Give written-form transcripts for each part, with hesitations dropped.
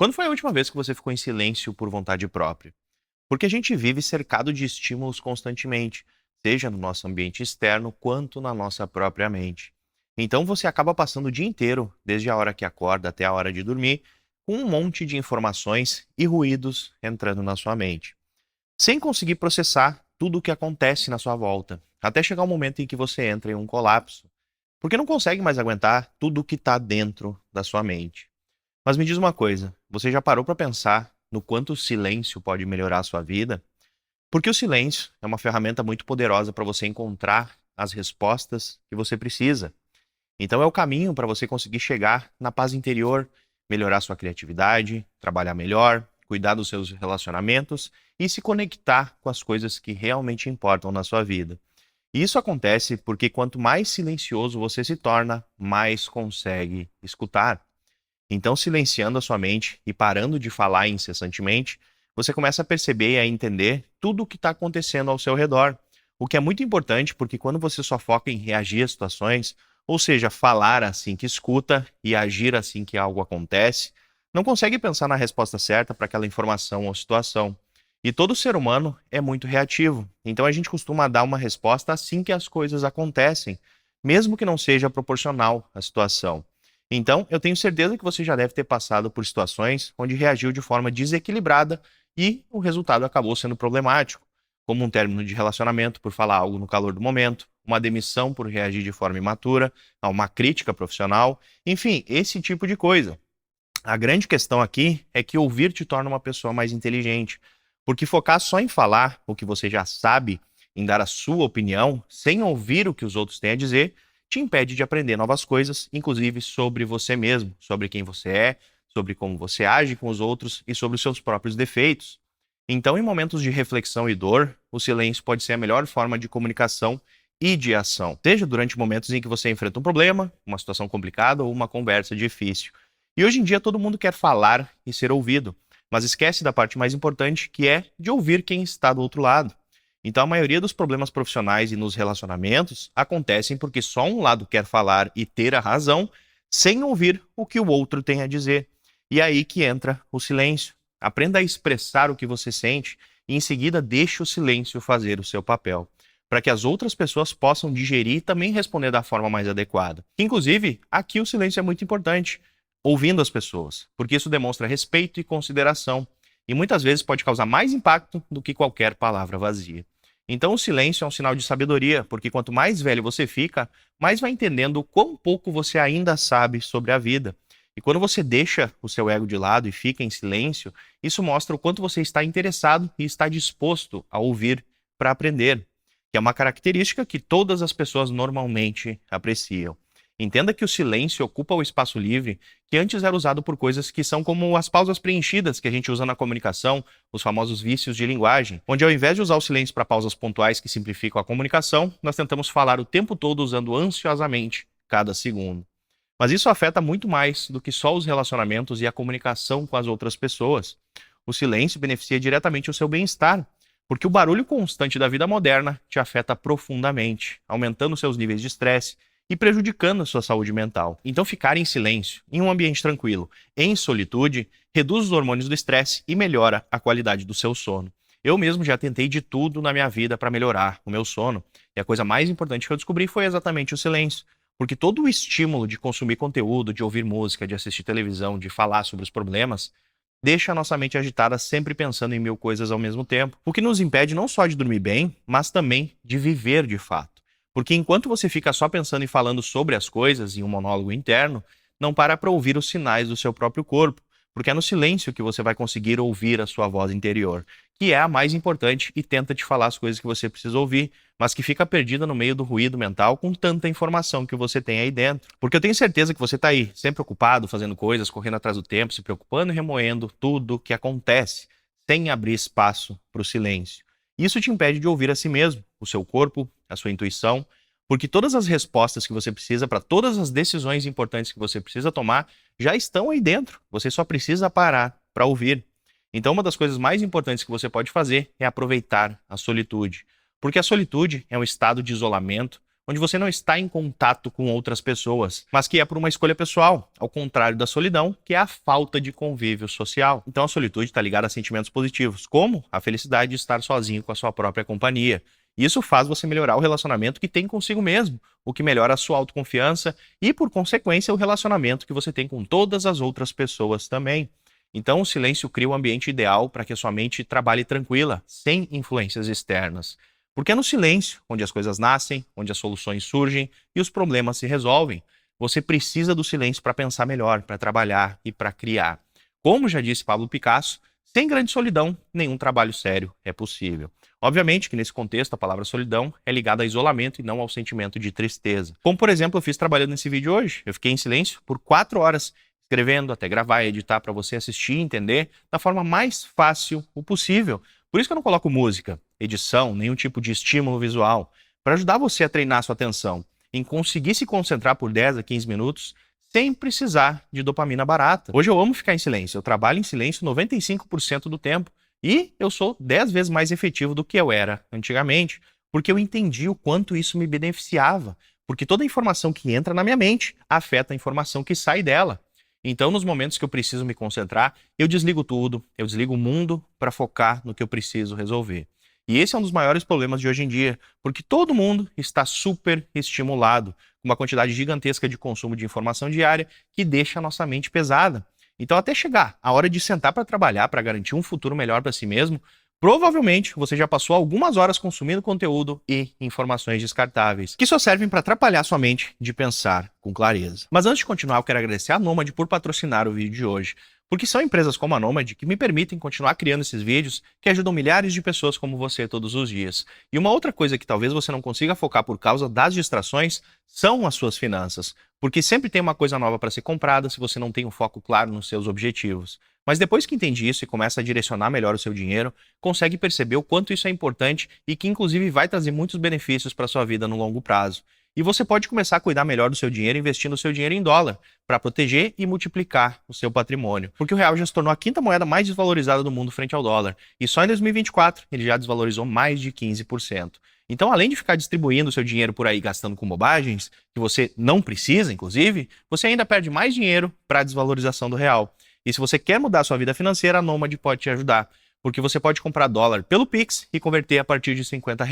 Quando foi a última vez que você ficou em silêncio por vontade própria? Porque a gente vive cercado de estímulos constantemente, seja no nosso ambiente externo quanto na nossa própria mente. Então você acaba passando o dia inteiro, desde a hora que acorda até a hora de dormir, com um monte de informações e ruídos entrando na sua mente, sem conseguir processar tudo o que acontece na sua volta, até chegar o momento em que você entra em um colapso, porque não consegue mais aguentar tudo o que está dentro da sua mente. Mas me diz uma coisa, você já parou para pensar no quanto o silêncio pode melhorar a sua vida? Porque o silêncio é uma ferramenta muito poderosa para você encontrar as respostas que você precisa. Então é o caminho para você conseguir chegar na paz interior, melhorar sua criatividade, trabalhar melhor, cuidar dos seus relacionamentos e se conectar com as coisas que realmente importam na sua vida. E isso acontece porque quanto mais silencioso você se torna, mais consegue escutar. Então, silenciando a sua mente e parando de falar incessantemente, você começa a perceber e a entender tudo o que está acontecendo ao seu redor. O que é muito importante porque quando você só foca em reagir às situações, ou seja, falar assim que escuta e agir assim que algo acontece, não consegue pensar na resposta certa para aquela informação ou situação. E todo ser humano é muito reativo, então a gente costuma dar uma resposta assim que as coisas acontecem, mesmo que não seja proporcional à situação. Então, eu tenho certeza que você já deve ter passado por situações onde reagiu de forma desequilibrada e o resultado acabou sendo problemático, como um término de relacionamento por falar algo no calor do momento, uma demissão por reagir de forma imatura, a uma crítica profissional, enfim, esse tipo de coisa. A grande questão aqui é que ouvir te torna uma pessoa mais inteligente, porque focar só em falar o que você já sabe, em dar a sua opinião, sem ouvir o que os outros têm a dizer, te impede de aprender novas coisas, inclusive sobre você mesmo, sobre quem você é, sobre como você age com os outros e sobre os seus próprios defeitos. Então, em momentos de reflexão e dor, o silêncio pode ser a melhor forma de comunicação e de ação, seja durante momentos em que você enfrenta um problema, uma situação complicada ou uma conversa difícil. E hoje em dia todo mundo quer falar e ser ouvido, mas esquece da parte mais importante, que é de ouvir quem está do outro lado. Então a maioria dos problemas profissionais e nos relacionamentos acontecem porque só um lado quer falar e ter a razão, sem ouvir o que o outro tem a dizer. E é aí que entra o silêncio. Aprenda a expressar o que você sente e em seguida deixe o silêncio fazer o seu papel, para que as outras pessoas possam digerir e também responder da forma mais adequada. Inclusive, aqui o silêncio é muito importante, ouvindo as pessoas, porque isso demonstra respeito e consideração, e muitas vezes pode causar mais impacto do que qualquer palavra vazia. Então, o silêncio é um sinal de sabedoria, porque quanto mais velho você fica, mais vai entendendo o quão pouco você ainda sabe sobre a vida. E quando você deixa o seu ego de lado e fica em silêncio, isso mostra o quanto você está interessado e está disposto a ouvir para aprender, que é uma característica que todas as pessoas normalmente apreciam. Entenda que o silêncio ocupa o espaço livre que antes era usado por coisas que são como as pausas preenchidas que a gente usa na comunicação, os famosos vícios de linguagem, onde ao invés de usar o silêncio para pausas pontuais que simplificam a comunicação, nós tentamos falar o tempo todo usando ansiosamente cada segundo. Mas isso afeta muito mais do que só os relacionamentos e a comunicação com as outras pessoas. O silêncio beneficia diretamente o seu bem-estar, porque o barulho constante da vida moderna te afeta profundamente, aumentando seus níveis de estresse e prejudicando a sua saúde mental. Então, ficar em silêncio, em um ambiente tranquilo, em solitude, reduz os hormônios do estresse e melhora a qualidade do seu sono. Eu mesmo já tentei de tudo na minha vida para melhorar o meu sono, e a coisa mais importante que eu descobri foi exatamente o silêncio. Porque todo o estímulo de consumir conteúdo, de ouvir música, de assistir televisão, de falar sobre os problemas, deixa a nossa mente agitada sempre pensando em mil coisas ao mesmo tempo, o que nos impede não só de dormir bem, mas também de viver de fato. Porque enquanto você fica só pensando e falando sobre as coisas em um monólogo interno, não para ouvir os sinais do seu próprio corpo, porque é no silêncio que você vai conseguir ouvir a sua voz interior, que é a mais importante e tenta te falar as coisas que você precisa ouvir, mas que fica perdida no meio do ruído mental com tanta informação que você tem aí dentro. Porque eu tenho certeza que você está aí, sempre ocupado, fazendo coisas, correndo atrás do tempo, se preocupando e remoendo tudo que acontece, sem abrir espaço para o silêncio. Isso te impede de ouvir a si mesmo, o seu corpo, a sua intuição, porque todas as respostas que você precisa para todas as decisões importantes que você precisa tomar já estão aí dentro. Você só precisa parar para ouvir. Então, uma das coisas mais importantes que você pode fazer é aproveitar a solitude. Porque a solitude é um estado de isolamento onde você não está em contato com outras pessoas, mas que é por uma escolha pessoal, ao contrário da solidão, que é a falta de convívio social. Então a solitude está ligada a sentimentos positivos, como a felicidade de estar sozinho com a sua própria companhia. Isso faz você melhorar o relacionamento que tem consigo mesmo, o que melhora a sua autoconfiança e, por consequência, o relacionamento que você tem com todas as outras pessoas também. Então, o silêncio cria o ambiente ideal para que a sua mente trabalhe tranquila, sem influências externas. Porque é no silêncio onde as coisas nascem, onde as soluções surgem e os problemas se resolvem. Você precisa do silêncio para pensar melhor, para trabalhar e para criar. Como já disse Pablo Picasso, sem grande solidão, nenhum trabalho sério é possível. Obviamente que nesse contexto a palavra solidão é ligada a isolamento e não ao sentimento de tristeza. Como, por exemplo, eu fiz trabalhando nesse vídeo hoje. Eu fiquei em silêncio por 4 horas, escrevendo, até gravar e editar para você assistir e entender da forma mais fácil o possível. Por isso que eu não coloco música, edição, nenhum tipo de estímulo visual, para ajudar você a treinar sua atenção, em conseguir se concentrar por 10 a 15 minutos sem precisar de dopamina barata. Hoje eu amo ficar em silêncio, eu trabalho em silêncio 95% do tempo e eu sou 10 vezes mais efetivo do que eu era antigamente, porque eu entendi o quanto isso me beneficiava, porque toda a informação que entra na minha mente afeta a informação que sai dela. Então, nos momentos que eu preciso me concentrar, eu desligo tudo, eu desligo o mundo para focar no que eu preciso resolver. E esse é um dos maiores problemas de hoje em dia, porque todo mundo está super estimulado, com uma quantidade gigantesca de consumo de informação diária que deixa a nossa mente pesada. Então, até chegar a hora de sentar para trabalhar, para garantir um futuro melhor para si mesmo, provavelmente você já passou algumas horas consumindo conteúdo e informações descartáveis, que só servem para atrapalhar sua mente de pensar com clareza. Mas antes de continuar, eu quero agradecer a Nomad por patrocinar o vídeo de hoje, porque são empresas como a Nomad que me permitem continuar criando esses vídeos que ajudam milhares de pessoas como você todos os dias. E uma outra coisa que talvez você não consiga focar por causa das distrações são as suas finanças, porque sempre tem uma coisa nova para ser comprada se você não tem um foco claro nos seus objetivos. Mas depois que entende isso e começa a direcionar melhor o seu dinheiro, consegue perceber o quanto isso é importante e que inclusive vai trazer muitos benefícios para a sua vida no longo prazo. E você pode começar a cuidar melhor do seu dinheiro investindo o seu dinheiro em dólar, para proteger e multiplicar o seu patrimônio. Porque o real já se tornou a quinta moeda mais desvalorizada do mundo frente ao dólar. E só em 2024 ele já desvalorizou mais de 15%. Então, além de ficar distribuindo o seu dinheiro por aí gastando com bobagens, que você não precisa, inclusive, você ainda perde mais dinheiro para a desvalorização do real. E se você quer mudar a sua vida financeira, a Nomad pode te ajudar. Porque você pode comprar dólar pelo Pix e converter a partir de R$ 50.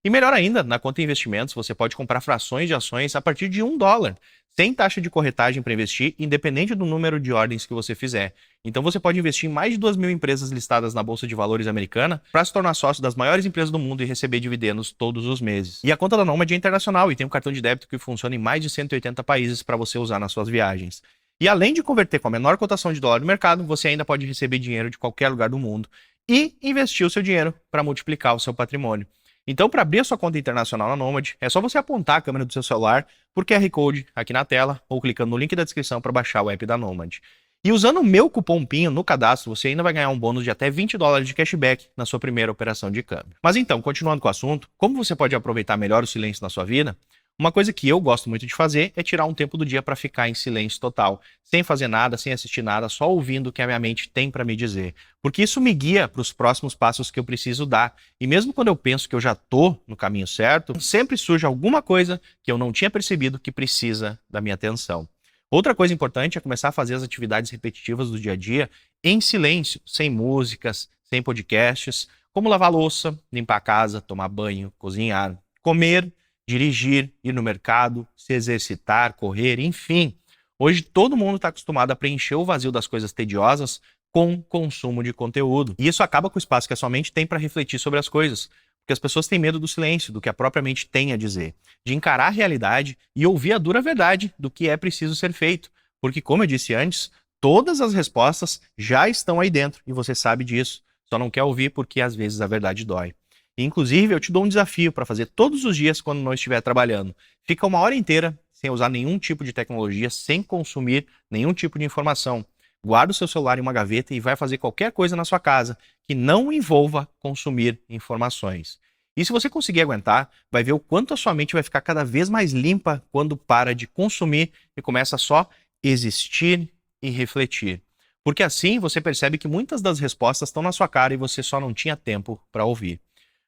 E melhor ainda, na conta investimentos, você pode comprar frações de ações a partir de $1, sem taxa de corretagem para investir, independente do número de ordens que você fizer. Então você pode investir em mais de 2.000 empresas listadas na Bolsa de Valores americana para se tornar sócio das maiores empresas do mundo e receber dividendos todos os meses. E a conta da Nomad é internacional e tem um cartão de débito que funciona em mais de 180 países para você usar nas suas viagens. E além de converter com a menor cotação de dólar do mercado, você ainda pode receber dinheiro de qualquer lugar do mundo e investir o seu dinheiro para multiplicar o seu patrimônio. Então, para abrir a sua conta internacional na Nomad, é só você apontar a câmera do seu celular por QR Code aqui na tela ou clicando no link da descrição para baixar o app da Nomad. E usando o meu cupom PINHO no cadastro, você ainda vai ganhar um bônus de até $20 de cashback na sua primeira operação de câmbio. Mas então, continuando com o assunto, como você pode aproveitar melhor o silêncio na sua vida? Uma coisa que eu gosto muito de fazer é tirar um tempo do dia para ficar em silêncio total, sem fazer nada, sem assistir nada, só ouvindo o que a minha mente tem para me dizer. Porque isso me guia para os próximos passos que eu preciso dar. E mesmo quando eu penso que eu já estou no caminho certo, sempre surge alguma coisa que eu não tinha percebido que precisa da minha atenção. Outra coisa importante é começar a fazer as atividades repetitivas do dia a dia em silêncio, sem músicas, sem podcasts, como lavar louça, limpar a casa, tomar banho, cozinhar, comer, dirigir, ir no mercado, se exercitar, correr, enfim. Hoje todo mundo está acostumado a preencher o vazio das coisas tediosas com consumo de conteúdo. E isso acaba com o espaço que a sua mente tem para refletir sobre as coisas. Porque as pessoas têm medo do silêncio, do que a própria mente tem a dizer. De encarar a realidade e ouvir a dura verdade do que é preciso ser feito. Porque, como eu disse antes, todas as respostas já estão aí dentro e você sabe disso. Só não quer ouvir porque às vezes a verdade dói. Inclusive, eu te dou um desafio para fazer todos os dias quando não estiver trabalhando. Fica uma hora inteira sem usar nenhum tipo de tecnologia, sem consumir nenhum tipo de informação. Guarda o seu celular em uma gaveta e vai fazer qualquer coisa na sua casa que não envolva consumir informações. E se você conseguir aguentar, vai ver o quanto a sua mente vai ficar cada vez mais limpa quando para de consumir e começa só a existir e refletir. Porque assim você percebe que muitas das respostas estão na sua cara e você só não tinha tempo para ouvir.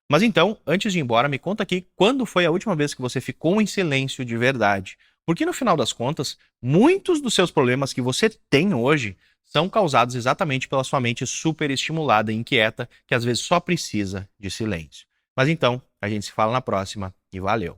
Mas então, antes de ir embora, me conta aqui quando foi a última vez que você ficou em silêncio de verdade. Porque no final das contas, muitos dos seus problemas que você tem hoje são causados exatamente pela sua mente superestimulada e inquieta, que às vezes só precisa de silêncio. Mas então, a gente se fala na próxima e valeu!